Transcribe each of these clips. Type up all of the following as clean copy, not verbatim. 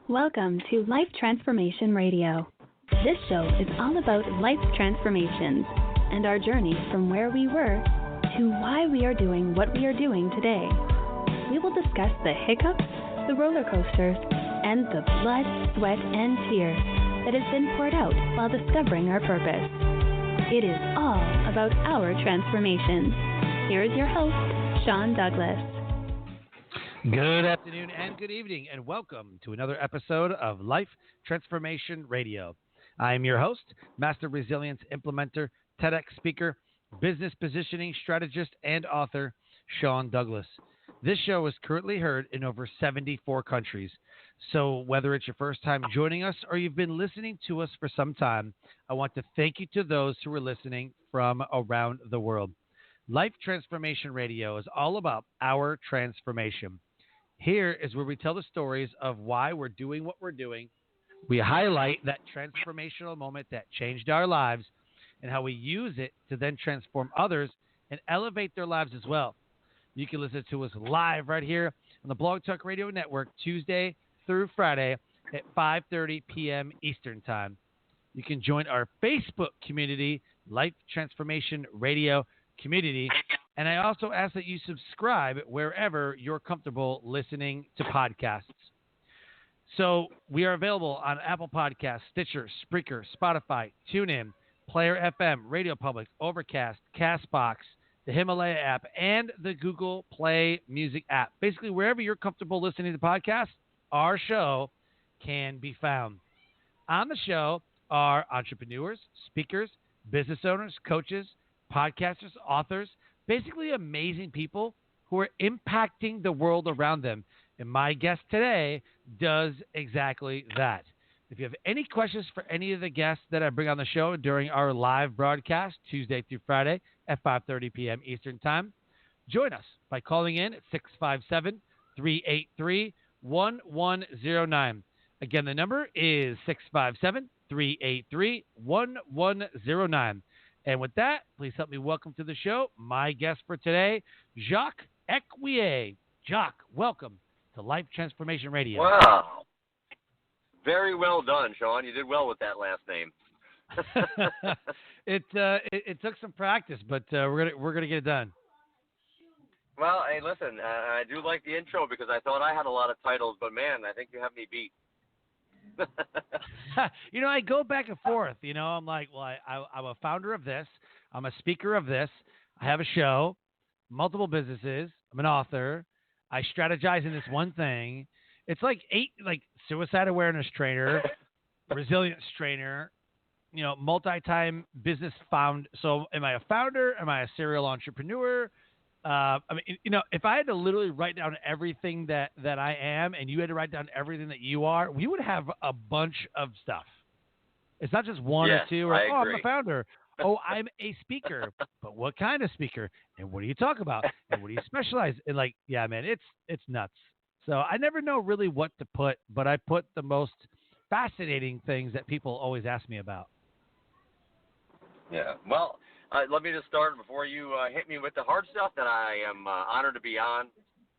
Welcome to Life Transformation Radio. This show is all about life transformations and our journey from where we were to why we are doing what we are doing today. We will discuss the hiccups, the roller coasters, and the blood, sweat, and tears that has been poured out while discovering our purpose. It is all about our transformations. Here is your host, Sean Douglas. Good afternoon and good evening, and welcome to another episode of Life Transformation Radio. I am your host, Master Resilience Implementer, TEDx speaker, business positioning strategist, and author, Sean Douglas. This show is currently heard in over 74 countries. So whether it's your first time joining us or you've been listening to us for some time, I want to thank you to those who are listening from around the world. Life Transformation Radio is all about our transformation. Here is where we tell the stories of why we're doing what we're doing. We highlight that transformational moment that changed our lives and how we use it to then transform others and elevate their lives as well. You can listen to us live right here on the Blog Talk Radio Network, Tuesday through Friday at 5:30 p.m. Eastern Time. You can join our Facebook community, Life Transformation Radio Community. And I also ask that you subscribe wherever you're comfortable listening to podcasts. So we are available on Apple Podcasts, Stitcher, Spreaker, Spotify, TuneIn, Player FM, Radio Public, Overcast, Castbox, the Himalaya app, and the Google Play Music app. Basically, wherever you're comfortable listening to podcasts, our show can be found. On the show are entrepreneurs, speakers, business owners, coaches, podcasters, authors, basically amazing people who are impacting the world around them. And my guest today does exactly that. If you have any questions for any of the guests that I bring on the show during our live broadcast, Tuesday through Friday at 5:30 p.m. Eastern Time, join us by calling in at 657-383-1109. Again, the number is 657-383-1109. And with that, please help me welcome to the show my guest for today, Jacque Ecuyer. Jacque, welcome to Life Transformation Radio. Wow. Very well done, Sean. You did well with that last name. It took some practice, but we're gonna get it done. Well, hey, listen, I do like the intro because I thought I had a lot of titles, but man, I think you have me beat. I go back and forth. I'm like, well, I'm a founder of this. I'm a speaker of this. I have a show, multiple businesses. I'm an author. I strategize in this one thing. It's like suicide awareness trainer, resilience trainer, multi-time business found. So am I a founder? Am I a serial entrepreneur? If I had to literally write down everything that I am and you had to write down everything that you are, we would have a bunch of stuff. It's not just one or two. I'm a founder. Oh, I'm a speaker. But what kind of speaker? And what do you talk about? And what do you specialize in? It's nuts. So I never know really what to put, but I put the most fascinating things that people always ask me about. Yeah. Well, let me just start before you hit me with the hard stuff that I am honored to be on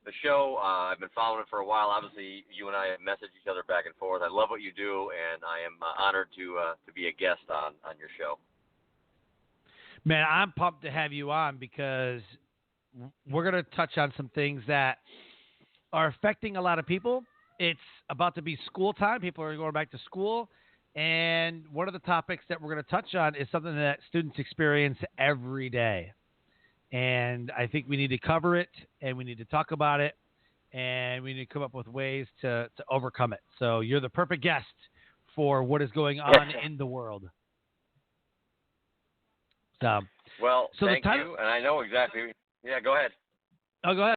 the show. I've been following it for a while. Obviously, you and I have messaged each other back and forth. I love what you do, and I am honored to be a guest on your show. Man, I'm pumped to have you on because we're going to touch on some things that are affecting a lot of people. It's about to be school time. People are going back to school. And one of the topics that we're going to touch on is something that students experience every day. And I think we need to cover it, and we need to talk about it, and we need to come up with ways to overcome it. So you're the perfect guest for what is going on in the world. Thank you. And I know exactly. Yeah, go ahead. Oh, go ahead.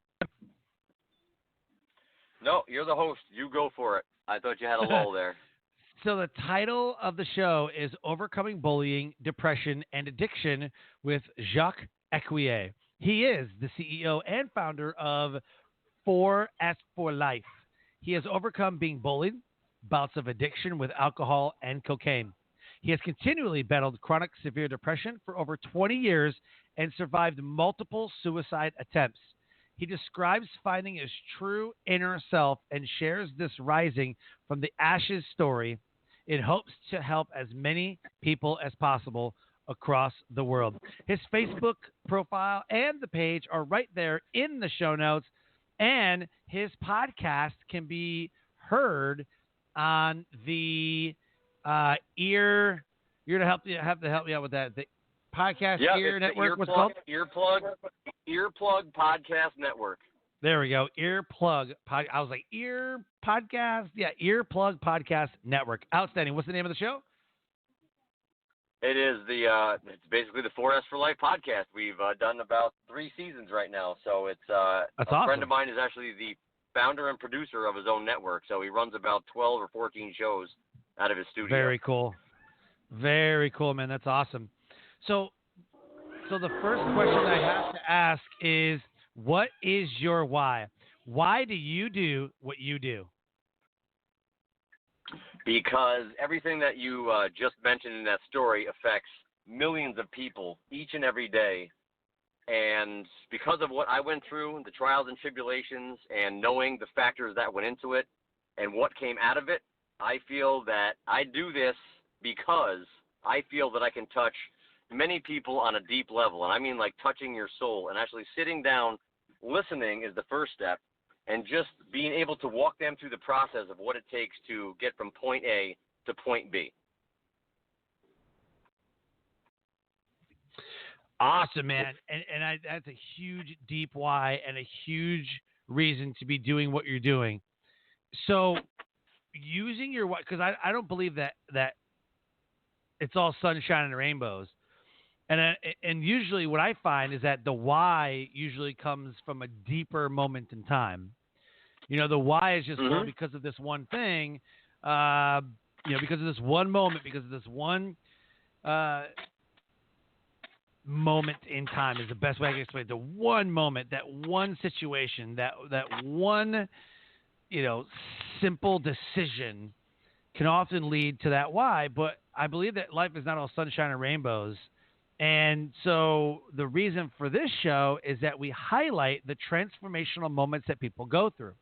No, you're the host. You go for it. I thought you had a lull there. So the title of the show is Overcoming Bullying, Depression, and Addiction with Jacque Ecuyer. He is the CEO and founder of 4S for Life. He has overcome being bullied, bouts of addiction with alcohol and cocaine. He has continually battled chronic severe depression for over 20 years and survived multiple suicide attempts. He describes finding his true inner self and shares this rising from the ashes story in hopes to help as many people as possible across the world. His Facebook profile and the page are right there in the show notes, and his podcast can be heard on the ear. You're gonna have to help me out with that. The podcast ear network. What's it called? Earplug Podcast Network. There we go. Earplug. I was like ear podcast. Yeah, Earplug Podcast Network. Outstanding. What's the name of the show? It is it's basically the 4S for Life podcast. We've done about 3 seasons right now. So it's That's a awesome. friend of mine is actually the founder and producer of his own network. So he runs about 12 or 14 shows out of his studio. Very cool. Very cool, man. That's awesome. So the first question I have to ask is, what is your why? Why do you do what you do? Because everything that you just mentioned in that story affects millions of people each and every day. And because of what I went through, the trials and tribulations, and knowing the factors that went into it and what came out of it, I feel that I do this because I feel that I can touch many people on a deep level. And I mean like touching your soul, and actually sitting down, listening is the first step. And just being able to walk them through the process of what it takes to get from point A to point B. Awesome, man. And that's a huge, deep why and a huge reason to be doing what you're doing. So using your why, because I don't believe that it's all sunshine and rainbows. And usually what I find is that the why usually comes from a deeper moment in time. You know, the why is just well, because of this one thing, because of this one moment, because of this one moment in time is the best way I can explain it. The one moment, that one situation, that one, simple decision can often lead to that why. But I believe that life is not all sunshine and rainbows. And so the reason for this show is that we highlight the transformational moments that people go through.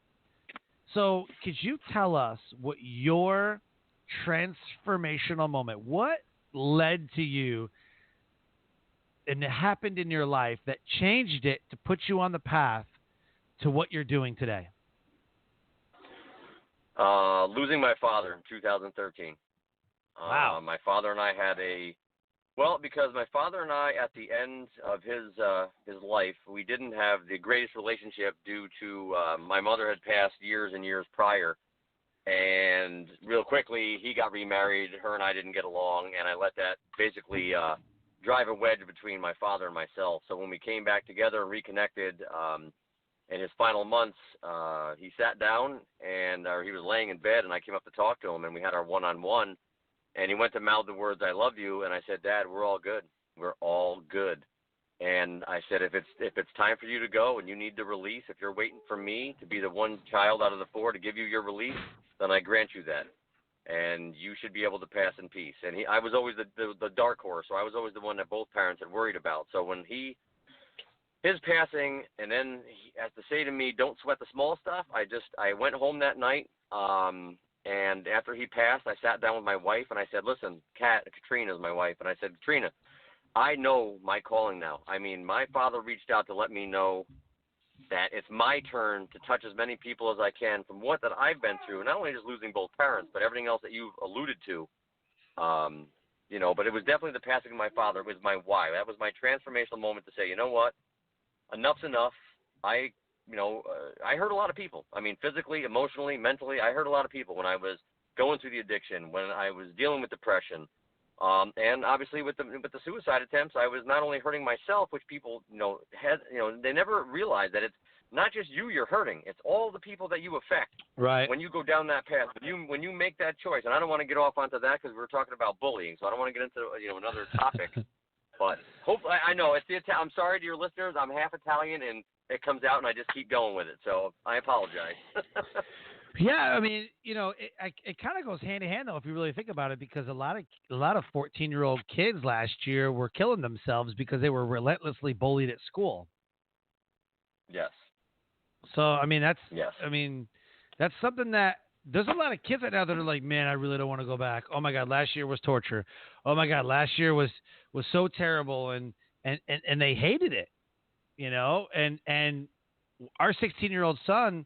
So could you tell us what your transformational moment, what led to you and it happened in your life that changed it to put you on the path to what you're doing today? Losing my father in 2013. Wow. My father and I had because my father and I, at the end of his life, we didn't have the greatest relationship due to my mother had passed years and years prior. And real quickly, he got remarried. Her and I didn't get along, and I let that basically drive a wedge between my father and myself. So when we came back together and reconnected in his final months, he sat down and he was laying in bed, and I came up to talk to him, and we had our one-on-one. And he went to mouth the words, "I love you," and I said, "Dad, we're all good. We're all good." And I said, if it's time for you to go and you need the release, if you're waiting for me to be the one child out of the 4 to give you your release, then I grant you that. And you should be able to pass in peace. And I was always the dark horse, so I was always the one that both parents had worried about. So when his passing, and then he has to say to me, "Don't sweat the small stuff," I went home that night. And after he passed, I sat down with my wife, and I said, "Listen, Katrina is my wife," and I said, "Katrina, I know my calling now. I mean, my father reached out to let me know that it's my turn to touch as many people as I can from what that I've been through, not only just losing both parents, but everything else that you've alluded to. But it was definitely the passing of my father. It was my why. That was my transformational moment to say, you know what, enough's enough. I hurt a lot of people. I mean, physically, emotionally, mentally, I hurt a lot of people when I was going through the addiction, when I was dealing with depression, and obviously with the suicide attempts, I was not only hurting myself, which people, they never realize that it's not just you're hurting. It's all the people that you affect. Right. When you go down that path, when you make that choice, and I don't want to get off onto that because we're talking about bullying, so I don't want to get into another topic. But hopefully, I know it's I'm sorry to your listeners. I'm half Italian, and it comes out, and I just keep going with it. So I apologize. Yeah, I mean, it kind of goes hand in hand though if you really think about it, because a lot of 14-year-old kids last year were killing themselves because they were relentlessly bullied at school. Yes. So I mean Yes. that's something that there's a lot of kids right now that are like, man, I really don't want to go back. Oh my God, last year was torture. Oh my God, last year was so terrible, and they hated it, and our 16-year-old son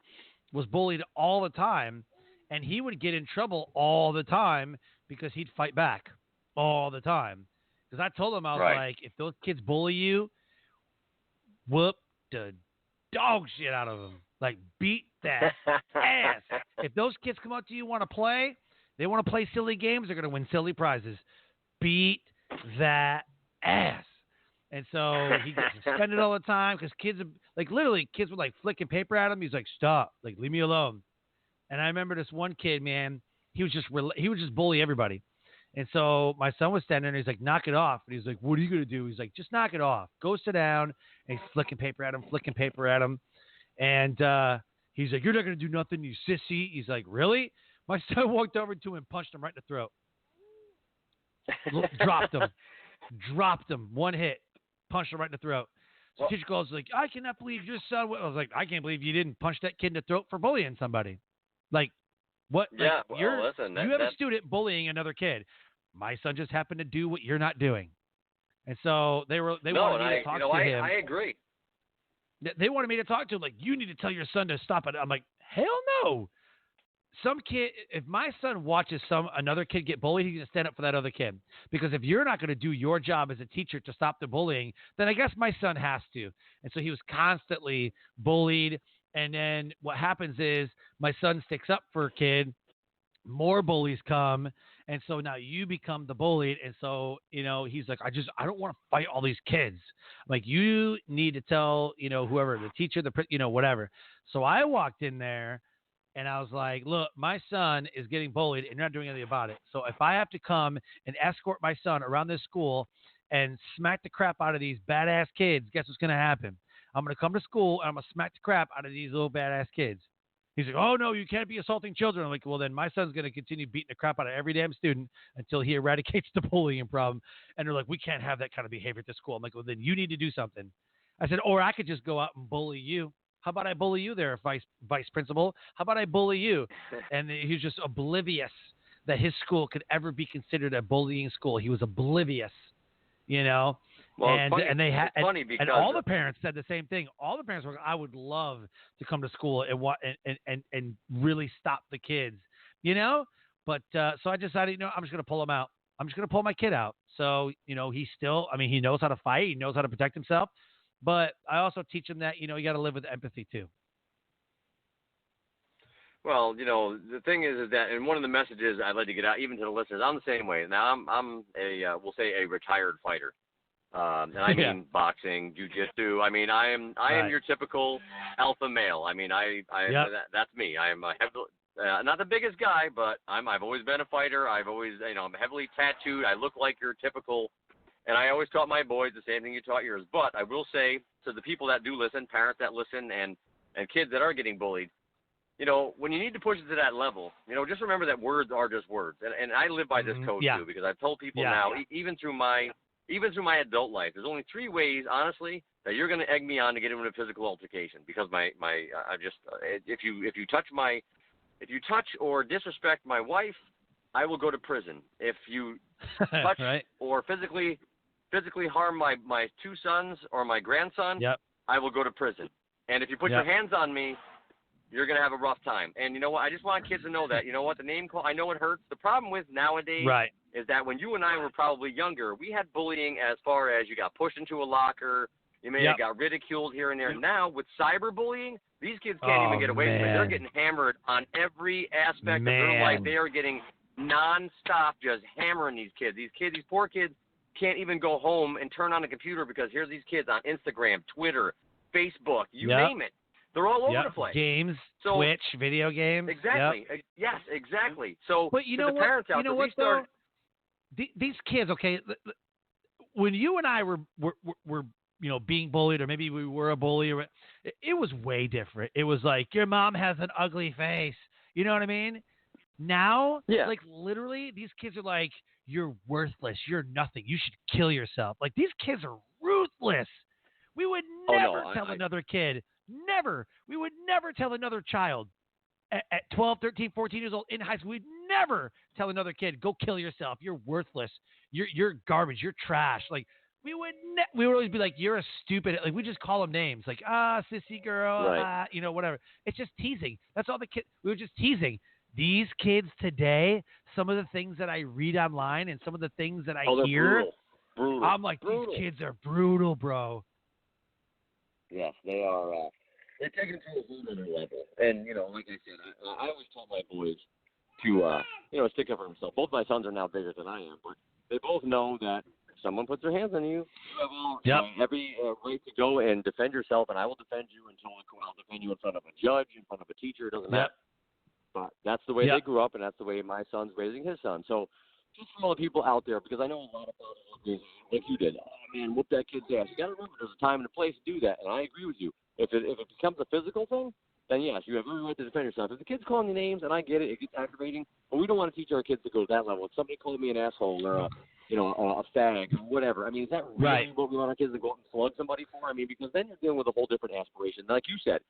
was bullied all the time, and he would get in trouble all the time because he'd fight back all the time. Because I told him, I was Right. like, if those kids bully you, whoop the dog shit out of them. Like, beat that ass. If those kids come up to you, they want to play silly games, they're going to win silly prizes. Beat that ass. And so he gets suspended all the time because kids were like flicking paper at him. He's like, stop, like, leave me alone. And I remember this one kid, man, he would just bully everybody. And so my son was standing there and he's like, knock it off. And he's like, what are you going to do? He's like, just knock it off. Go sit down. And he's flicking paper at him. And he's like, you're not going to do nothing, you sissy. He's like, really? My son walked over to him and punched him right in the throat. Dropped him. One hit. Punched him right in the throat. So teacher calls like, I cannot believe your son. I was like, I can't believe you didn't punch that kid in the throat for bullying somebody. Like, what? Yeah, like, listen. You have a student bullying another kid. My son just happened to do what you're not doing. And so they wanted me to talk to him. I agree. They wanted me to talk to him, like, you need to tell your son to stop it. I'm like, hell no. Some kid, if my son watches another kid get bullied, he's going to stand up for that other kid. Because if you're not going to do your job as a teacher to stop the bullying, then I guess my son has to. And so he was constantly bullied. And then what happens is my son sticks up for a kid, more bullies come, and so now you become the bullied. And so, he's like, I don't want to fight all these kids. I'm like, you need to tell, whoever, the teacher, whatever. So I walked in there and I was like, look, my son is getting bullied and you're not doing anything about it. So if I have to come and escort my son around this school and smack the crap out of these badass kids, guess what's going to happen? I'm going to come to school and I'm going to smack the crap out of these little badass kids. He's like, oh, no, you can't be assaulting children. I'm like, well, then my son's going to continue beating the crap out of every damn student until he eradicates the bullying problem. And they're like, we can't have that kind of behavior at the school. I'm like, well, then you need to do something. I said, or I could just go out and bully you. How about I bully you there, vice principal? How about I bully you? And he's just oblivious that his school could ever be considered a bullying school. He was oblivious, Well, and it's funny because all the parents said the same thing. All the parents were, I would love to come to school and really stop the kids, But so I decided, I'm just going to pull him out. I'm just going to pull my kid out. So, he's still, he knows how to fight. He knows how to protect himself. But I also teach him that, you got to live with empathy too. Well, the thing is that, and one of the messages I'd like to get out, even to the listeners, I'm the same way. Now, I'm we'll say a retired fighter. And I mean boxing, jiu-jitsu. I am your typical alpha male. That's me. I am a not the biggest guy, but I've always been a fighter. I've always, I'm heavily tattooed. I look like your typical, and I always taught my boys the same thing you taught yours. But I will say to the people that do listen, parents that listen, and kids that are getting bullied, when you need to push it to that level, just remember that words are just words. And I live by this code too, because I've told people now, even through my adult life, there's only 3 ways, honestly, that you're going to egg me on to get into a physical altercation. Because if you touch or disrespect my wife, I will go to prison. If you touch or physically harm my 2 sons or my grandson, I will go to prison. And if you put your hands on me, you're going to have a rough time. And you know what? I just want kids to know that. You know what? The name call, I know it hurts. The problem with nowadays is that when you and I were probably younger, we had bullying as far as you got pushed into a locker, you may have got ridiculed here and there. Now, with cyberbullying, these kids can't even get away from it. They're getting hammered on every aspect of their life. They are getting nonstop just hammering these kids. These poor kids can't even go home and turn on a computer because here's these kids on Instagram, Twitter, Facebook, you name it. They're all over the place. Games, Twitch, video games. Exactly. Yes, exactly. So, but you know the what? parents out there, though? These kids, okay, when you and I were being bullied, or maybe we were a bully, it was way different. It was like, your mom has an ugly face. You know what I mean? Now, like, literally, these kids are like, you're worthless. You're nothing. You should kill yourself. Like, these kids are ruthless. We would never tell another kid, we would never tell another child at 12, 13, 14 years old in high school, we'd never tell another kid, go kill yourself. You're worthless. You're garbage. You're trash. Like, we would always be like, you're a stupid. Like, we just call them names. Like, sissy girl, Right. whatever. It's just teasing. That's all the kids. We were just teasing. These kids today, some of the things that I read online and some of the things that I hear, brutal. I'm like, these kids are brutal, bro. Yes, they are. They're taking it to a whole other level. And, like I said, I always tell my boys to, stick up for themselves. Both my sons are now bigger than I am, but they both know that if someone puts their hands on you, you have every right to go and defend yourself, and I will defend you until I'll defend you in front of a judge, in front of a teacher. It doesn't matter. But that's the way they grew up, and that's the way my son's raising his son. So just for all the people out there, because I know a lot of fathers like you did. Oh, man, whoop that kid's ass. You got to remember there's a time and a place to do that, and I agree with you. If it becomes a physical thing, then yes, you have every right to defend yourself. If the kid's calling you names, and I get it, it gets aggravating, but we don't want to teach our kids to go to that level. If somebody called me an asshole or a fag or whatever, I mean, is that really what we want our kids to go out and slug somebody for? I mean, because then you're dealing with a whole different aspiration. Like you said,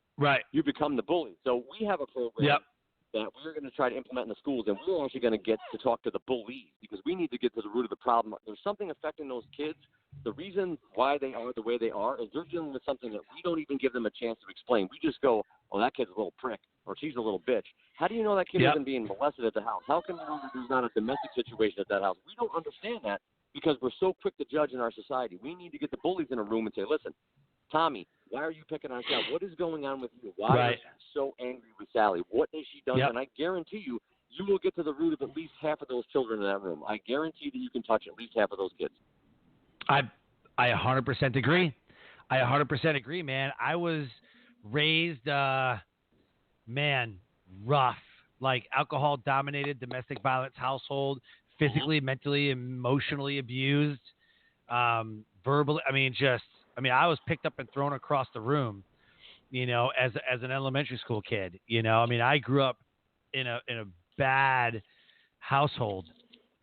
you become the bully. So we have a program that we're going to try to implement in the schools, and we're actually going to get to talk to the bullies because we need to get to the root of the problem. There's something affecting those kids. The reason why they are the way they are is they're dealing with something that we don't even give them a chance to explain. We just go, oh, that kid's a little prick, or she's a little bitch. How do you know that kid isn't being molested at the house? How can you know that there's not a domestic situation at that house? We don't understand that because we're so quick to judge in our society. We need to get the bullies in a room and say, listen, Tommy, why are you picking on Sally? What is going on with you? Why are you so angry with Sally? What has she done? And I guarantee you, you will get to the root of at least half of those children in that room. I guarantee that you can touch at least half of those kids. I 100% agree. I 100% agree, man. I was raised, rough, like alcohol-dominated domestic violence household, physically, mentally, emotionally abused, verbally. I was picked up and thrown across the room, as an elementary school kid. I grew up in a bad household,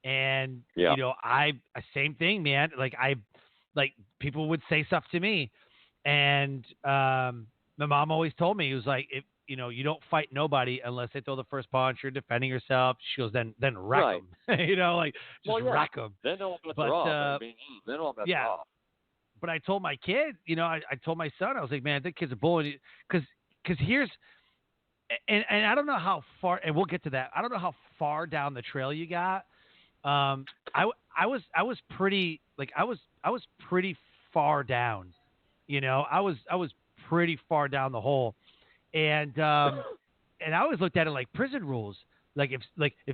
and same thing, man. Like people would say stuff to me, and my mom always told me, it was like, if you don't fight nobody unless they throw the first punch. You're defending yourself. She goes, then wreck them. Wreck them. Then all bets are off. Then all bets are off. But I told my kid, I told my son, I was like, man, that kid's a bully. Because here's, and I don't know how far, and we'll get to that. I don't know how far down the trail you got. I was pretty far down. I was pretty far down the hole, and I always looked at it like prison rules. Like if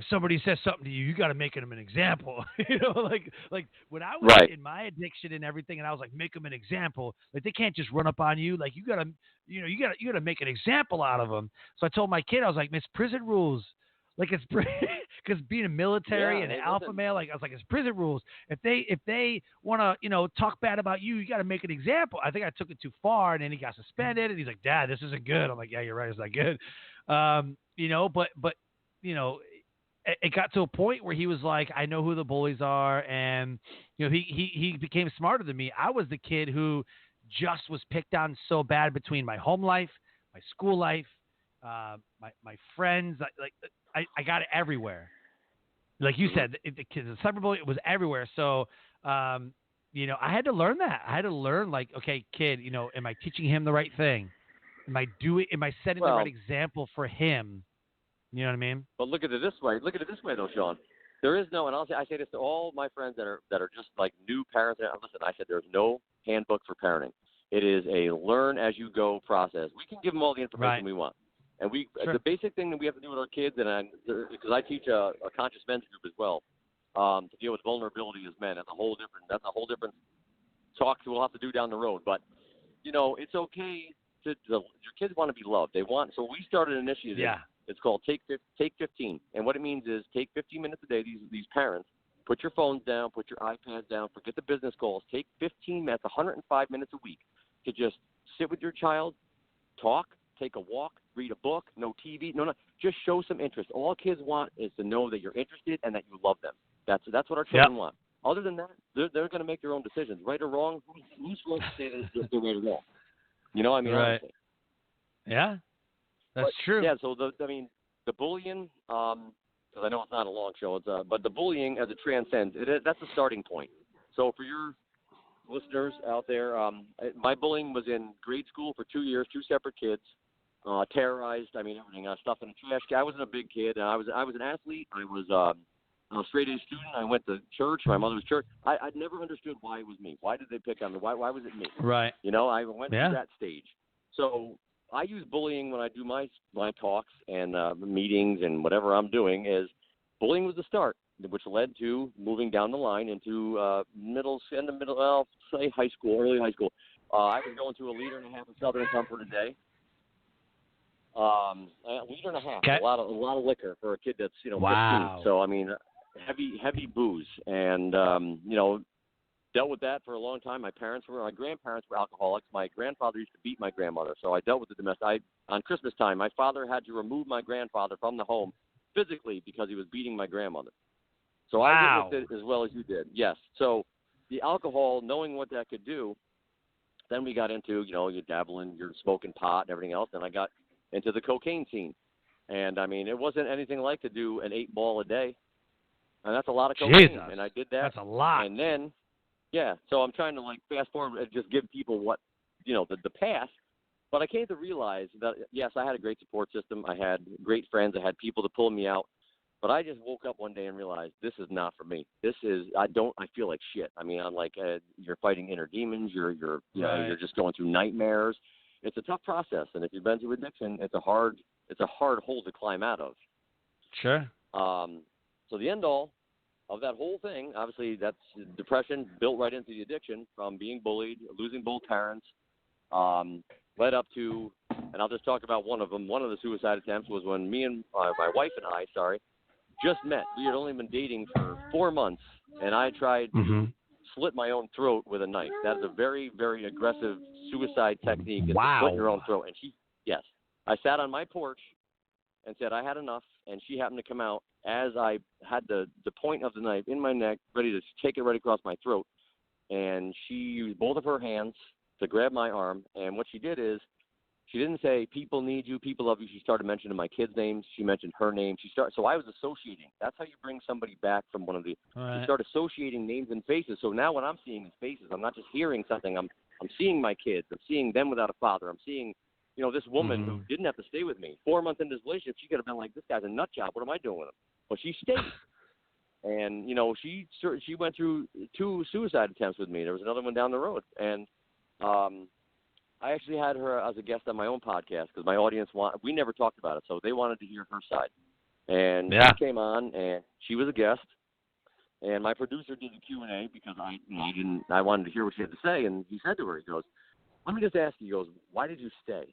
somebody says something to you, you got to make them an example. Like when I was in my addiction and everything, and I was like, make them an example. Like they can't just run up on you. Like you gotta make an example out of them. So I told my kid, I was like, it's prison rules. Like it's because being a military and an alpha male, like I was like, it's prison rules. If they want to talk bad about you, you got to make an example. I think I took it too far, and then he got suspended. And he's like, Dad, this isn't good. I'm like, yeah, you're right, it's not good. But it got to a point where he was like, I know who the bullies are, and he became smarter than me. I was the kid who just was picked on so bad between my home life, my school life, my friends. I got it everywhere. Like you said, the cyberbullying, it was everywhere. So, I had to learn that. I had to learn, like, okay, kid, am I teaching him the right thing? Am I setting the right example for him? You know what I mean? But look at it this way. Though, Sean. There is no, and I say this to all my friends that are just like new parents. Listen, I said there's no handbook for parenting. It is a learn as you go process. We can give them all the information we want. And the basic thing that we have to do with our kids, and because I teach a conscious men's group as well, to deal with vulnerability as men. That's a whole different talk we'll have to do down the road. But it's okay your kids want to be loved. They want. So we started an initiative. Yeah. It's called Take 15, and what it means is take 15 minutes a day. These parents, put your phones down, put your iPads down, forget the business calls. Take 15 minutes, 105 minutes a week to just sit with your child, talk, take a walk, read a book, no TV, no, just show some interest. All kids want is to know that you're interested and that you love them. That's what our children want. Other than that, they're going to make their own decisions, right or wrong. Who's supposed to say that they're right or wrong? Right. Honestly. Yeah, that's true. Yeah, so the bullying, because I know it's not a long show, but the bullying as it transcends, that's a starting point. So for your listeners out there, my bullying was in grade school for 2 years, two separate kids, terrorized. I mean, everything. Stuff in a trash can. I wasn't a big kid. I was an athlete. I was a straight A student. I went to church. My mother was church. I never understood why it was me. Why did they pick on me? Why was it me? Right. I went through that stage. So I use bullying when I do my talks and meetings and whatever I'm doing. Is bullying was the start, which led to moving down the line into high school, early high school. I was going through a liter and a half of Southern Comfort a day. A liter and a half, okay. a lot of liquor for a kid that's 15. So I mean, heavy booze, and dealt with that for a long time. My grandparents were alcoholics. My grandfather used to beat my grandmother, so I dealt with the domestic. On Christmas time, my father had to remove my grandfather from the home physically because he was beating my grandmother. So I witnessed it as well as you did. Yes. So the alcohol, knowing what that could do, then we got into you're dabbling, you're smoking pot and everything else, and I got into the cocaine scene. And I mean, it wasn't anything like to do an 8-ball a day, and that's a lot of cocaine. Jesus. And I did that. That's a lot. And then. Yeah, so I'm trying to fast forward and just give people what, the past. But I came to realize that, yes, I had a great support system. I had great friends. I had people to pull me out. But I just woke up one day and realized this is not for me. I feel like shit. I mean, I'm like, you're fighting inner demons. You're just going through nightmares. It's a tough process. And if you've been through addiction, it's a hard hole to climb out of. Sure. So the end all of that whole thing, obviously, that's depression built right into the addiction from being bullied, losing both parents, led up to, and I'll just talk about one of them. One of the suicide attempts was when me and my wife and I, just met. We had only been dating for 4 months, and I tried to slit my own throat with a knife. That is a very, very aggressive suicide technique. It's to slit your own throat. And I sat on my porch and said I had enough, and she happened to come out as I had the point of the knife in my neck, ready to take it right across my throat. And she used both of her hands to grab my arm, and what she did is she didn't say, people need you, people love you. She started mentioning my kids' names. She mentioned her name. So I was associating. That's how you bring somebody back from one of the right. You start associating names and faces. So now what I'm seeing is faces. I'm not just hearing something. I'm seeing my kids. I'm seeing them without a father. I'm seeing this woman who didn't have to stay with me. 4 months into this relationship, she could have been like, this guy's a nut job. What am I doing with him? But she stayed. And, she went through 2 suicide attempts with me. There was another one down the road. And I actually had her as a guest on my own podcast because my audience we never talked about it, so they wanted to hear her side. And she came on, and she was a guest. And my producer did the Q&A because I wanted to hear what she had to say. And he said to her, he goes, let me just ask you, he goes, why did you stay?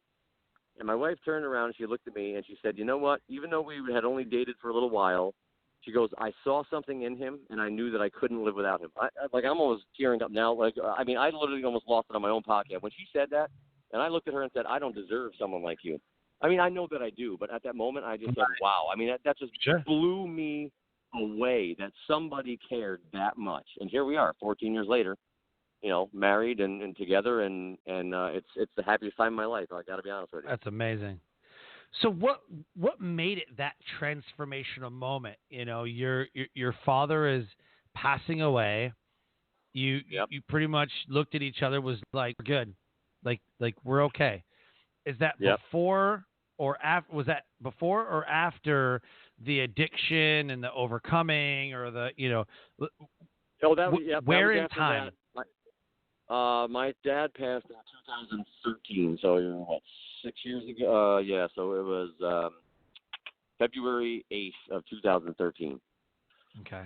And my wife turned around and she looked at me and she said, you know what? Even though we had only dated for a little while, she goes, I saw something in him and I knew that I couldn't live without him. I'm almost tearing up now. I literally almost lost it on my own podcast. When she said that, and I looked at her and said, I don't deserve someone like you. I mean, I know that I do, but at that moment I just said, wow. I mean, that just blew me away that somebody cared that much. And here we are 14 years later. Married and together, and it's the happiest time of my life. I got to be honest with you. That's amazing. So what made it that transformational moment? Your father is passing away. You pretty much looked at each other, was like, good, like we're okay. Is that before or after? Was that before or after the addiction and the overcoming, or the where in time? My dad passed in 2013, so 6 years ago? So it was February 8th of 2013. Okay.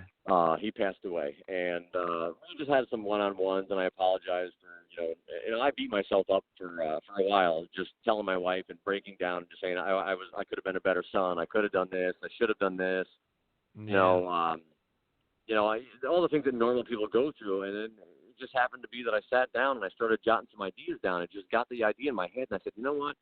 He passed away, and we just had some one-on-ones, and I apologized for I beat myself up for a while, just telling my wife and breaking down, just saying I could have been a better son, I could have done this, I should have done this, all the things that normal people go through, and then it just happened to be that I sat down and I started jotting some ideas down. It just got the idea in my head, and I said, you know what?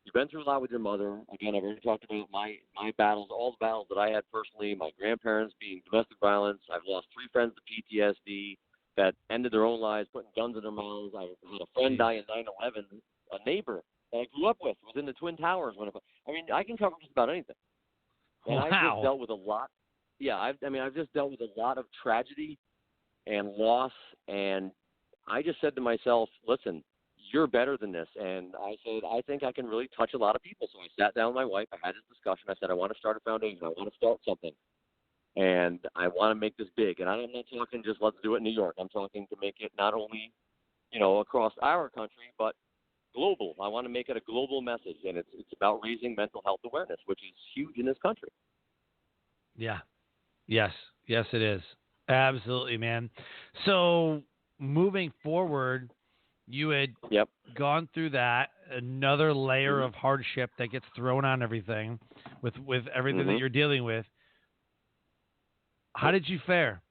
You've been through a lot with your mother. Again, I've already talked about my battles, all the battles that I had personally, my grandparents being domestic violence. I've lost 3 friends to PTSD that ended their own lives, putting guns in their mouths. I had a friend die in 9/11, a neighbor that I grew up with, was in the Twin Towers. I can cover just about anything. And Wow. I've just dealt with a lot. Yeah, I've just dealt with a lot of tragedy and loss, and I just said to myself, listen, you're better than this. And I said, I think I can really touch a lot of people. So I sat down with my wife. I had this discussion. I said, I want to start a foundation. I want to start something. And I want to make this big. And I'm not talking just let's do it in New York. I'm talking to make it not only, across our country, but global. I want to make it a global message. And it's about raising mental health awareness, which is huge in this country. Yeah. Yes, it is. Absolutely, man. So moving forward, you had gone through that, another layer of hardship that gets thrown on everything with everything that you're dealing with. How did you fare?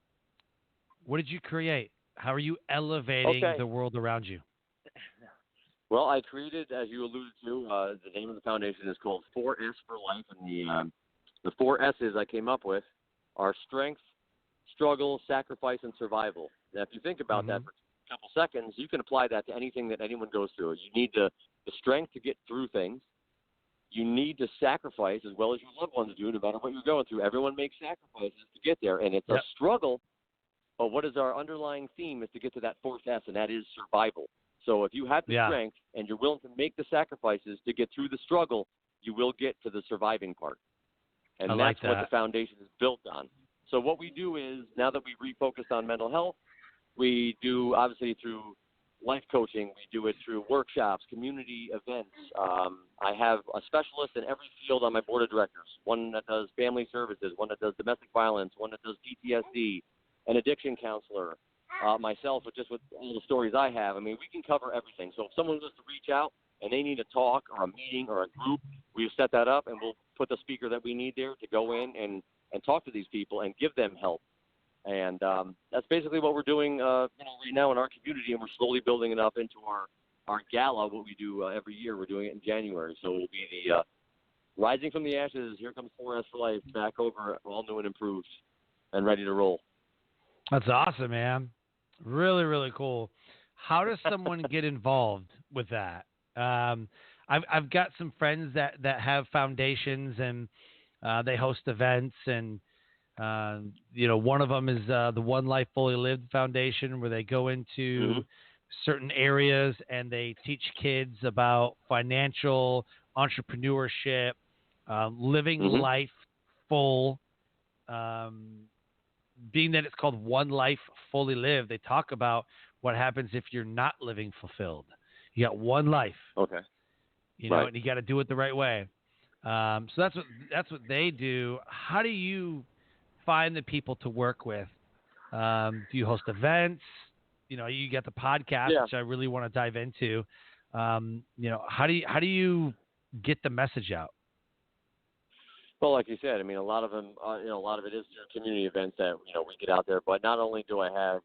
What did you create? How are you elevating the world around you? Well, I created, as you alluded to, the name of the foundation is called 4S for Life, and the 4 S's I came up with are strength, struggle, sacrifice, and survival. Now, if you think about that for a couple seconds, you can apply that to anything that anyone goes through. You need the strength to get through things. You need to sacrifice as well as your loved ones do, no matter what you're going through. Everyone makes sacrifices to get there, and it's a struggle. But what is our underlying theme is to get to that 4th S, and that is survival. So if you have the strength and you're willing to make the sacrifices to get through the struggle, you will get to the surviving part. And that's what the foundation is built on. So what we do is, now that we refocused on mental health, we do, obviously, through life coaching, we do it through workshops, community events. I have a specialist in every field on my board of directors, one that does family services, one that does domestic violence, one that does PTSD, an addiction counselor, myself, with all the stories I have. I mean, we can cover everything. So if someone wants to reach out and they need a talk or a meeting or a group, we've set that up, and we'll put the speaker that we need there to go in and talk to these people and give them help. And that's basically what we're doing right now in our community, and we're slowly building it up into our gala, what we do every year. We're doing it in January. So it will be the Rising from the Ashes, Here Comes 4S for Life, back over, all new and improved and ready to roll. That's awesome, man. Really, really cool. How does someone get involved with that? I've got some friends that have foundations, and they host events, and one of them is the One Life Fully Lived Foundation, where they go into certain areas and they teach kids about financial entrepreneurship, living life full. Being that it's called One Life Fully Lived, they talk about what happens if you're not living fulfilled. You got one life. Okay. And you got to do it the right way. So that's what they do. How do you find the people to work with? Do you host events? You got the podcast, which I really want to dive into. How do you get the message out? Well, like you said, I mean, a lot of them, a lot of it is through community events that we get out there. But not only do I have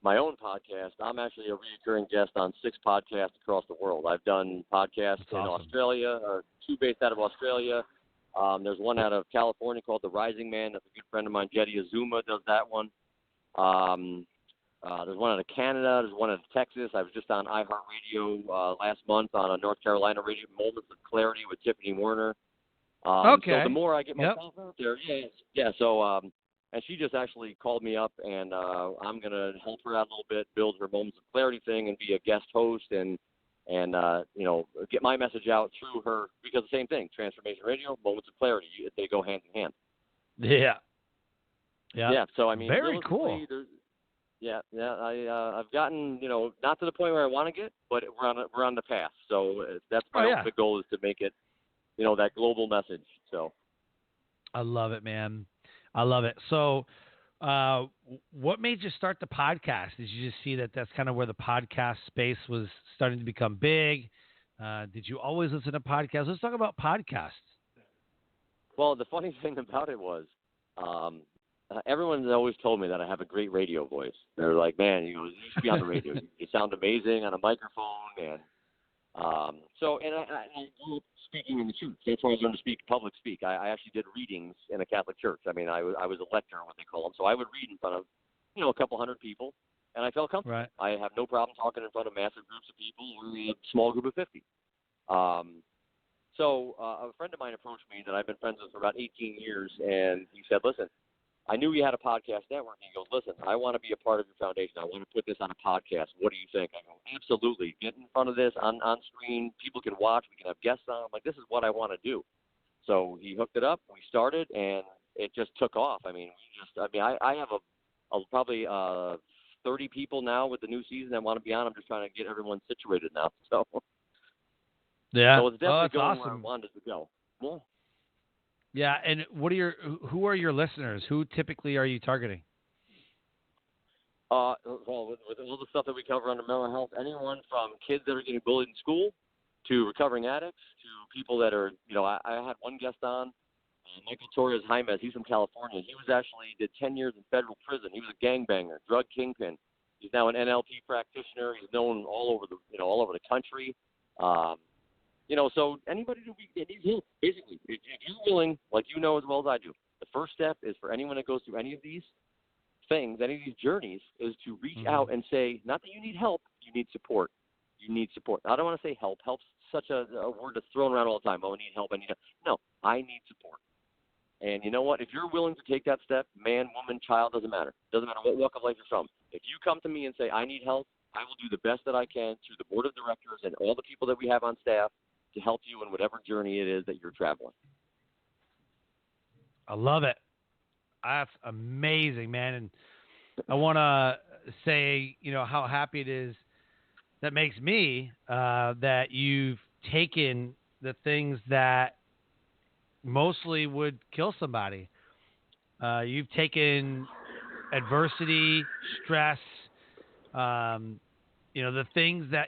my own podcast, I'm actually a recurring guest on 6 podcasts across the world. I've done podcasts in Australia, 2 based out of Australia. There's one out of California called The Rising Man. That's a good friend of mine, Jetty Azuma, does that one. There's one out of Canada. There's one out of Texas. I was just on iHeartRadio last month on a North Carolina radio, Moments of Clarity with Tiffany Warner. So the more I get myself out there, So, and she just actually called me up, and I'm gonna help her out a little bit, build her Moments of Clarity thing, and be a guest host, and get my message out through her, because the same thing, Transformation Radio, Moments of Clarity, they go hand in hand. Yeah. So I mean, very cool. I've gotten not to the point where I want to get, but we're on the path. So that's my ultimate goal, is to make it that global message. So I love it, man. I love it. So what made you start the podcast? Did you just see that that's kind of where the podcast space was starting to become big? Did you always listen to podcasts? Let's talk about podcasts. Well, the funny thing about it was everyone's always told me that I have a great radio voice. They're like, man, you should be on the radio. You sound amazing on a microphone. And I grew up speaking in the church. That's where I learned to public speak. I actually did readings in a Catholic church. I mean, I was a lecturer, what they call them. So I would read in front of, a couple hundred people, and I felt comfortable. Right. I have no problem talking in front of massive groups of people or a small group of 50. So a friend of mine approached me that I've been friends with for about 18 years, and he said, listen, I knew you had a podcast network. He goes, listen, I want to be a part of your foundation. I want to put this on a podcast. What do you think? I go, absolutely. Get in front of this on screen. People can watch. We can have guests on. I'm like, this is what I want to do. So he hooked it up. We started, and it just took off. I I have probably 30 people now with the new season that want to be on. I'm just trying to get everyone situated now. So yeah, so it's definitely going awesome. where I wanted to go. Yeah. Yeah, and who are your listeners? Who typically are you targeting? Well, with all the stuff that we cover under mental health, anyone from kids that are getting bullied in school to recovering addicts to people that are, I had one guest on, Michael Torres Jaimes. He's from California. He did 10 years in federal prison. He was a gangbanger, drug kingpin. He's now an NLP practitioner. He's known all over the country. So anybody who needs help, basically, if you're willing, like you know as well as I do, the first step is for anyone that goes through any of these things, any of these journeys, is to reach out and say, not that you need help, you need support. You need support. I don't want to say help. Help's such a word that's thrown around all the time. Oh, I need help. No, I need support. And you know what? If you're willing to take that step, man, woman, child, doesn't matter. Doesn't matter what walk of life you're from. If you come to me and say, I need help, I will do the best that I can through the board of directors and all the people that we have on staff to help you in whatever journey it is that you're traveling. I love it. That's amazing, man. And I want to say, how happy it is that makes me that you've taken the things that mostly would kill somebody. You've taken adversity, stress, the things that,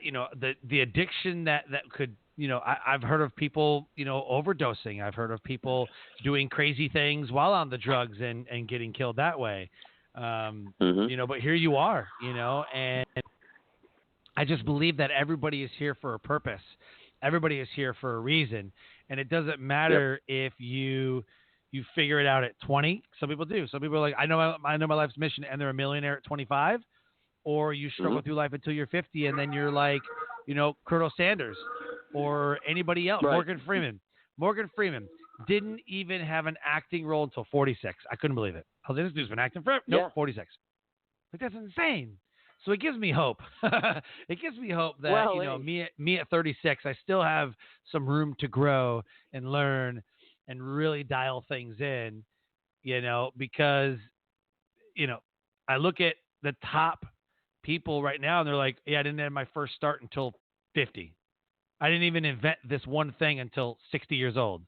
the addiction that could, I've heard of people, overdosing. I've heard of people doing crazy things while on the drugs and getting killed that way. But here you are, and I just believe that everybody is here for a purpose. Everybody is here for a reason. And it doesn't matter if you figure it out at 20. Some people do. Some people are like, I know my life's mission, and they're a millionaire at 25. Or you struggle through life until you're 50, and then you're like, Colonel Sanders or anybody else. Right. Morgan Freeman didn't even have an acting role until 46. I couldn't believe it. I was like, this dude's been acting forever. Nope, 46. Like, that's insane. So it gives me hope. It gives me hope that, me at 36, I still have some room to grow and learn and really dial things in, because, I look at the top people right now and they're like, I didn't have my first start until 50. I didn't even invent this one thing until 60 years old,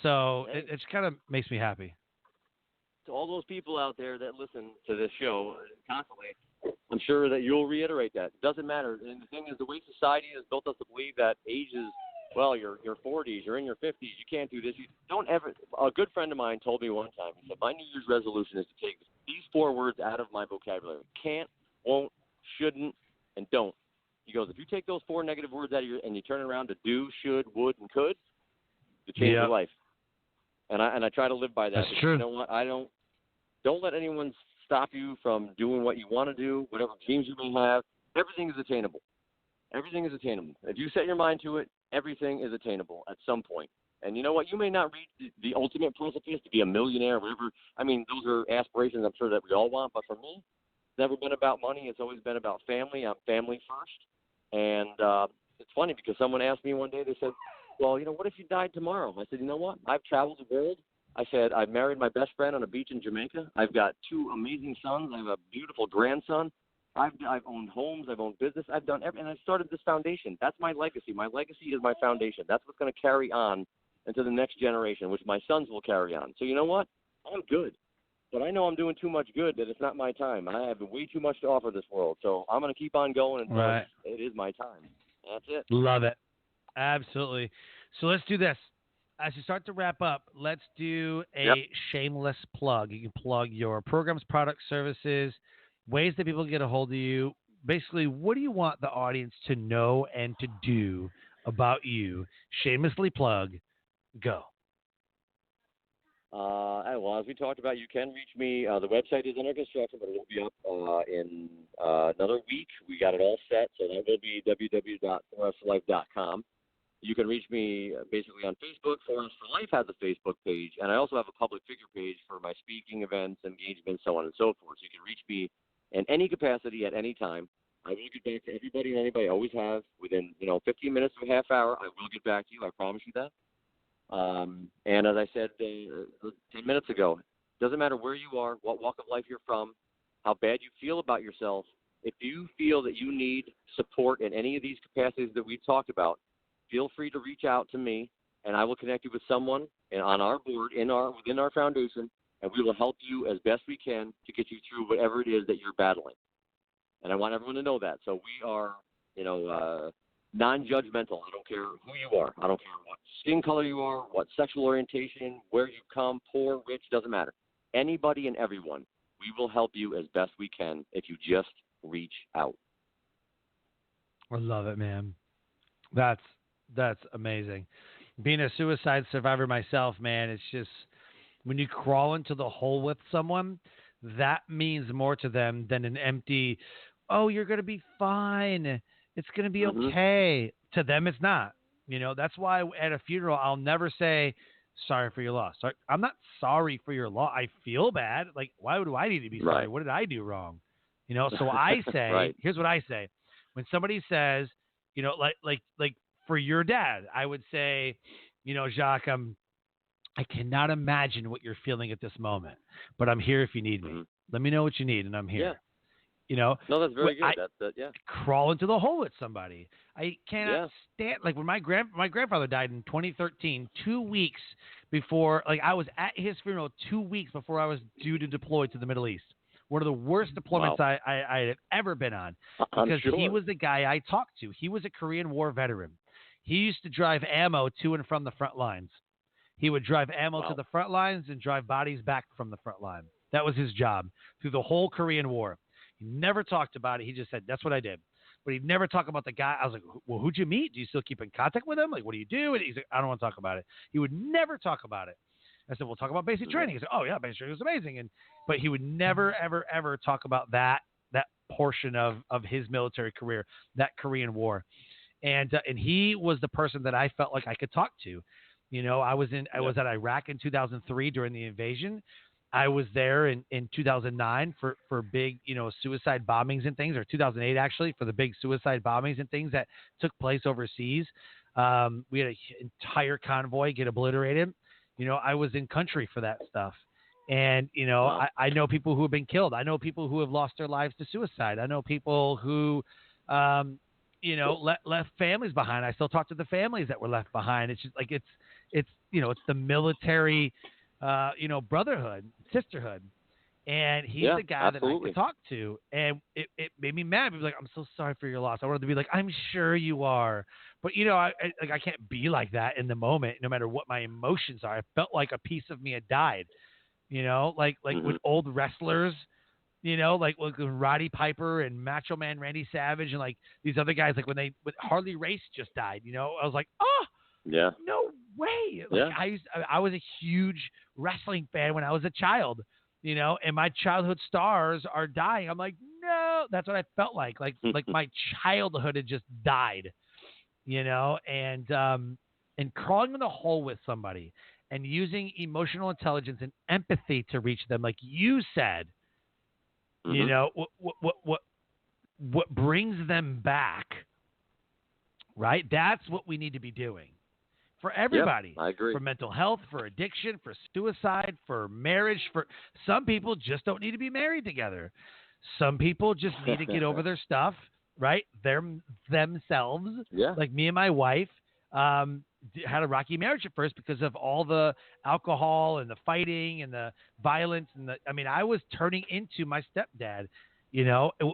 so it just kind of makes me happy. To all those people out there that listen to this show constantly, I'm sure that you'll reiterate that. It doesn't matter. And the thing is, the way society has built us to believe that age is, you're 40s, you're in your 50s, you can't do this. You don't ever. A good friend of mine told me one time, he said, my New Year's resolution is to take these 4 words out of my vocabulary: can't, won't, shouldn't, and don't. He goes, if you take those 4 negative words out of and you turn it around to do, should, would, and could, you change your life. And I try to live by that. That's true. You know what? Don't let anyone stop you from doing what you want to do, whatever dreams you may have. Everything is attainable. Everything is attainable. If you set your mind to it, everything is attainable at some point. And you know what? You may not reach the ultimate precipice to be a millionaire or whatever. I mean, those are aspirations I'm sure that we all want. But for me, it's never been about money. It's always been about family. I'm family first. And it's funny because someone asked me one day, they said, well, what if you died tomorrow? I said, you know what? I've traveled the world. I said, I've married my best friend on a beach in Jamaica. I've got 2 amazing sons. I have a beautiful grandson. I've owned homes. I've owned business. I've done everything. And I started this foundation. That's my legacy. My legacy is my foundation. That's what's going to carry on into the next generation, which my sons will carry on. So you know what? I'm good. But I know I'm doing too much good that it's not my time. I have way too much to offer this world. So I'm going to keep on going until it is my time. That's it. Love it. Absolutely. So let's do this. As you start to wrap up, let's do a shameless plug. You can plug your programs, products, services, ways that people can get a hold of you. Basically, what do you want the audience to know and to do about you? Shamelessly plug. Go. Well, as we talked about, you can reach me. The website is under construction, but it will be up in another week. We got it all set, so that will be www.forestforlife.com. You can reach me basically on Facebook. Forest for Life has a Facebook page, and I also have a public figure page for my speaking events, engagements, so on and so forth. So you can reach me in any capacity at any time. I will get back to everybody and anybody. I always have. Within 15 minutes to a half hour, I will get back to you. I promise you that. And as I said 10 minutes ago, it doesn't matter where you are, what walk of life you're from, how bad you feel about yourself. If you feel that you need support in any of these capacities that we've talked about, feel free to reach out to me, and I will connect you with someone on our board, within our foundation, and we will help you as best we can to get you through whatever it is that you're battling. And I want everyone to know that. So we are, non-judgmental. I don't care who you are. I don't care what skin color you are, what sexual orientation, where you come, poor, rich, doesn't matter. Anybody and everyone, we will help you as best we can if you just reach out. I love it, man. That's amazing. Being a suicide survivor myself, man, it's just when you crawl into the hole with someone, that means more to them than an empty, oh, you're going to be fine. It's going to be okay. To them, it's not. That's why at a funeral, I'll never say, sorry for your loss. I'm not sorry for your loss. I feel bad. Like, why do I need to be sorry? Right. What did I do wrong? So I say, right. Here's what I say. When somebody says, like for your dad, I would say, Jacque, I cannot imagine what you're feeling at this moment, but I'm here if you need me. Let me know what you need, and I'm here. No, that's very good. Crawl into the hole with somebody. I cannot stand, like when my grandfather died in 2013, 2 weeks before, like I was at his funeral 2 weeks before I was due to deploy to the Middle East. One of the worst deployments I had ever been on, because he was the guy I talked to. He was a Korean War veteran. He used to drive ammo to and from the front lines. He would drive ammo to the front lines and drive bodies back from the front line. That was his job through the whole Korean War. He never talked about it. He just said, that's what I did. But he'd never talk about the guy. I was like, well, who'd you meet? Do you still keep in contact with him? Like, what do you do? And he's like, I don't want to talk about it. He would never talk about it. I said, we'll talk about basic training. He said, oh, yeah, basic training was amazing. But he would never, ever, ever talk about that portion of his military career, that Korean War. And he was the person that I felt like I could talk to. I was at Iraq in 2003 during the invasion. I was there in 2009 for big, suicide bombings and things, or 2008 actually, for the big suicide bombings and things that took place overseas. We had an entire convoy get obliterated. I was in country for that stuff. And, I know people who have been killed. I know people who have lost their lives to suicide. I know people who, left families behind. I still talk to the families that were left behind. It's just like, it's the military, brotherhood, sisterhood. And he's the guy that I could talk to. And it made me mad. He was like, I'm so sorry for your loss. I wanted to be like, I'm sure you are. But, I can't be like that in the moment, no matter what my emotions are. I felt like a piece of me had died, like with old wrestlers, like when Roddy Piper and Macho Man Randy Savage and like these other guys, like when Harley Race just died, I was like, oh, yeah, no way. Like I was a huge wrestling fan when I was a child, and my childhood stars are dying. I'm like, no, that's what I felt like like my childhood had just died, and crawling in the hole with somebody and using emotional intelligence and empathy to reach them, like you said, what brings them back, right? That's what we need to be doing. For everybody. Yep, I agree. For mental health, for addiction, for suicide, for marriage. For some people just don't need to be married together. Some people just need to get over their stuff, right? Themselves. Yeah. Like me and my wife had a rocky marriage at first because of all the alcohol and the fighting and the violence I was turning into my stepdad,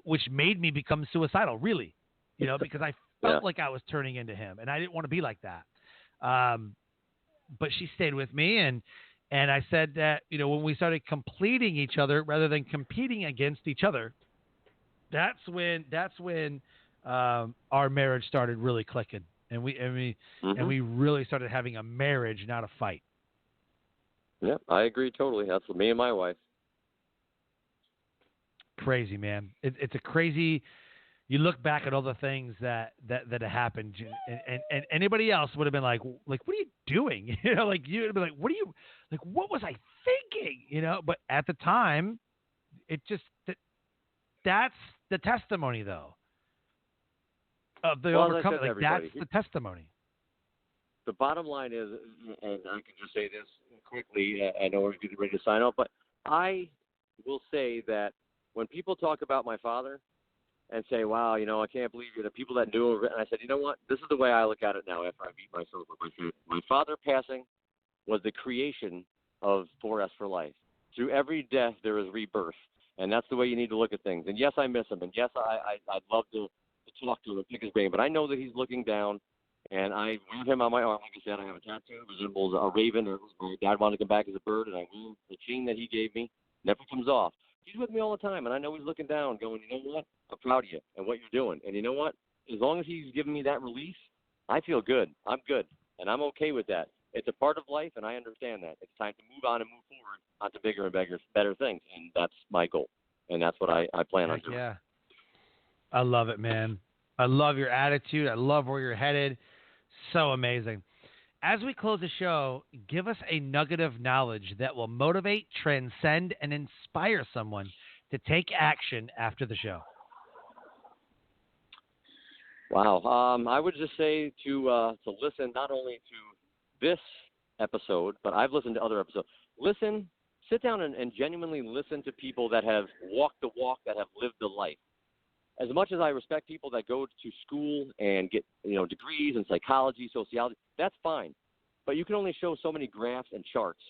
which made me become suicidal, really, because I felt like I was turning into him, and I didn't want to be like that. But she stayed with me, and I said that, when we started completing each other rather than competing against each other, that's when our marriage started really clicking, and we really started having a marriage, not a fight. Yeah, I agree totally. That's me and my wife. Crazy, man. It's a crazy. You look back at all the things that happened, and anybody else would have been like, what are you doing? Like you would have been like, what was I thinking? But at the time, it just that's the testimony, though, of the Well, as I overcoming. said to Like that's everybody, the testimony. the bottom line is, and I can just say this quickly. I know we're getting ready to sign off, but I will say that when people talk about my father and say, wow, I can't believe you're the people that knew him. And I said, you know what? This is the way I look at it now after I beat myself up. I said, my father passing was the creation of 4S for life. Through every death, there is rebirth. And that's the way you need to look at things. And yes, I miss him. And yes, I'd love to talk to him and pick his brain. But I know that he's looking down. And I wear him on my arm. Like I said, I have a tattoo. It resembles a raven. Or my dad wanted to come back as a bird. And I wear the chain that he gave me. Never comes off. He's with me all the time. And I know he's looking down going, you know what? I'm proud of you and what you're doing. And you know what? As long as he's giving me that release, I feel good. I'm good. And I'm okay with that. It's a part of life, and I understand that. It's time to move on and move forward onto bigger and better things. And that's my goal. And that's what I plan on doing. Yeah. I love it, man. I love your attitude. I love where you're headed. So amazing. As we close the show, give us a nugget of knowledge that will motivate, transcend, and inspire someone to take action after the show. Wow. I would just say to listen not only to this episode, but I've listened to other episodes. Sit down and genuinely listen to people that have walked the walk, that have lived the life. As much as I respect people that go to school and get degrees in psychology, sociology, that's fine. But you can only show so many graphs and charts.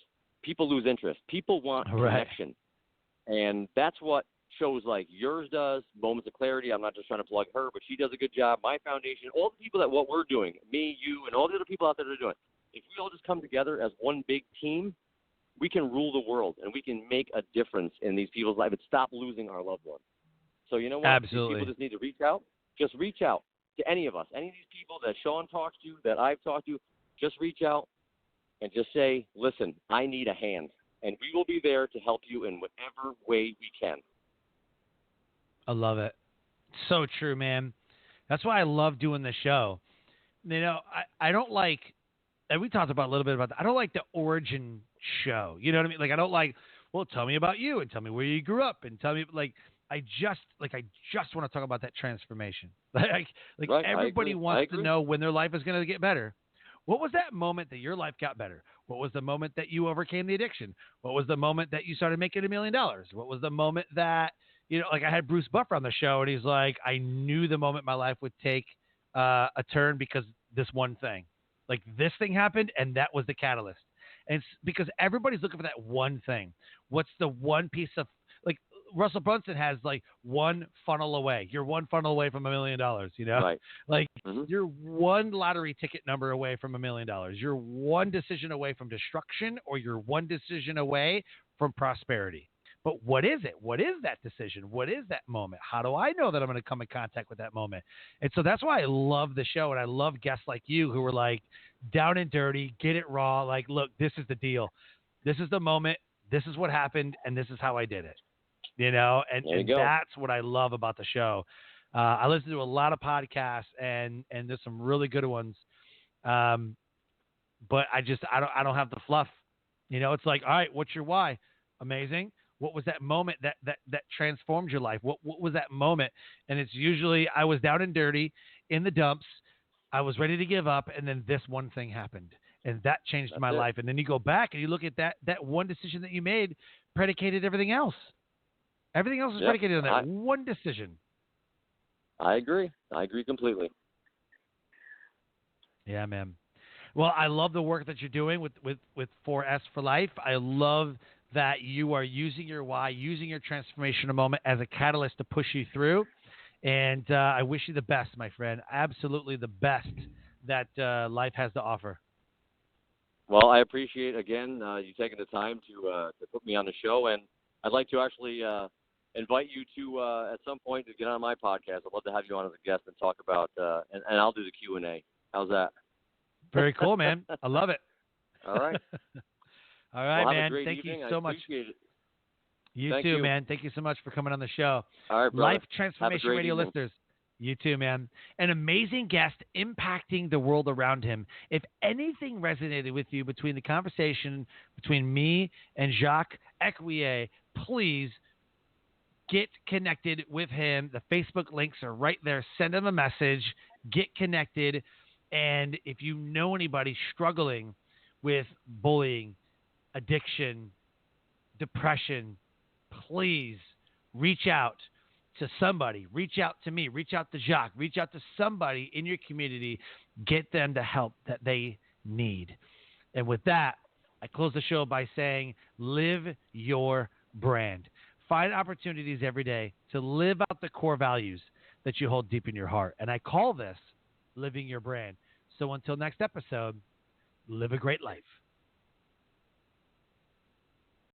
People lose interest. People want connection. And that's what shows like yours does, Moments of Clarity. I'm not just trying to plug her, but she does a good job. My foundation, all the people that what we're doing, me, you, and all the other people out there that are doing, if we all just come together as one big team, we can rule the world and we can make a difference in these people's lives and stop losing our loved ones. So you know what? Absolutely. These people just need to reach out. Just reach out to any of us. Any of these people that Sean talks to, that I've talked to, just reach out and just say, listen, I need a hand. And we will be there to help you in whatever way we can. I love it. So true, man. That's why I love doing the show. I don't like, and we talked about a little bit about that, I don't like the origin show. You know what I mean? Like, I don't like, well, tell me about you and tell me where you grew up and tell me, I just want to talk about that transformation. Right, everybody wants to know when their life is going to get better. What was that moment that your life got better? What was the moment that you overcame the addiction? What was the moment that you started making $1 million? What was the moment that, I had Bruce Buffer on the show and he's like, I knew the moment my life would take a turn because this one thing, like this thing happened and that was the catalyst. And it's because everybody's looking for that one thing. What's the one piece of, Russell Brunson has one funnel away. You're one funnel away from $1 million, Right. You're one lottery ticket number away from $1 million. You're one decision away from destruction, or you're one decision away from prosperity. But what is it? What is that decision? What is that moment? How do I know that I'm going to come in contact with that moment? And so that's why I love the show. And I love guests like you who are down and dirty, get it raw. Look, this is the deal. This is the moment. This is what happened. And this is how I did it. And that's what I love about the show. I listen to a lot of podcasts, and there's some really good ones. But I don't have the fluff. It's like, all right, what's your why? Amazing. What was that moment that transformed your life? What was that moment? And it's usually I was down and dirty in the dumps. I was ready to give up, and then this one thing happened, and that changed my life. And then you go back and you look at that one decision that you made predicated everything else. Everything else is predicated on that one decision. I agree completely. Yeah, man. Well, I love the work that you're doing with 4S for Life. I love that you are using your why, using your transformational moment as a catalyst to push you through. And I wish you the best, my friend. Absolutely the best that life has to offer. Well, I appreciate, again, you taking the time to put me on the show. And I'd like to actually invite you to, at some point, to get on my podcast. I'd love to have you on as a guest and talk about, and I'll do the Q&A. How's that? Very cool, man. I love it. All right. All right, well, man. Have a great Thank evening. you so I much. appreciate it. You Thank too, you. man. Thank you so much for coming on the show. All right, brother. Life Transformation great Radio evening. listeners. You too, man. An amazing guest impacting the world around him. If anything resonated with you between the conversation between me and Jacque Ecuyer, please get connected with him. The Facebook links are right there. Send him a message. Get connected. And if you know anybody struggling with bullying, addiction, depression, please reach out to somebody. Reach out to me. Reach out to Jacque. Reach out to somebody in your community. Get them the help that they need. And with that, I close the show by saying, live your brand. Find opportunities every day to live out the core values that you hold deep in your heart. And I call this living your brand. So until next episode, live a great life.